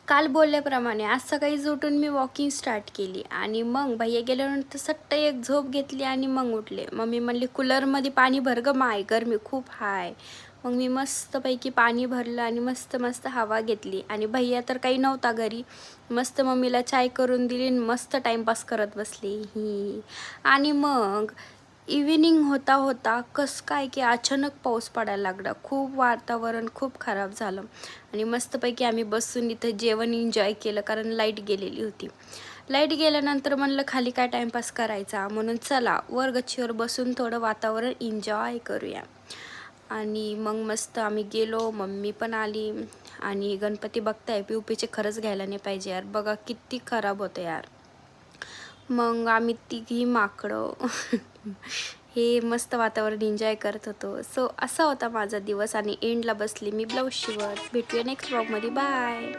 काल बोलल्याप्रमाणे आज सकाळीच उठून मी वॉकिंग स्टार्ट केली आणि मग भैया गेल्यानंतर सट्ट एक झोप घेतली आणि मग उठले. मम्मी म्हणली कूलरमध्ये पाणी भर गं माय, गरमी खूप हाय. मग मी मस्तपैकी पाणी भरलं आणि मस्त मस्त हवा घेतली आणि भैया तर काही नव्हता घरी. मस्त मम्मीला चाय करून दिली आणि मस्त टाईमपास करत बसली ही. आणि मग इव्हिनिंग होता होता कसं काय की अचानक पाऊस पडायला लागला. खूप वातावरण खूप खराब झालं आणि मस्तपैकी आम्ही बसून इथं जेवण एन्जॉय केलं कारण लाईट गेलेली होती. लाईट गेल्यानंतर म्हणलं खाली काय टाईमपास करायचा म्हणून चला वर गच्चीवर बसून थोडं वातावरण एन्जॉय करूया. आणि मग मस्त आम्ही गेलो, मम्मी पण आली आणि गणपती बघताय पी खरंच घ्यायला नाही पाहिजे यार, बघा किती खराब होतं यार. मग आम्ही तिघी माकडं हे मस्त वातावरण एन्जॉय करत होतो. सो असा होता माझा दिवस आणि एंडला बसली मी ब्लाऊज शिवत. भेटूया नेक्स्ट ब्लॉगमध्ये. बाय.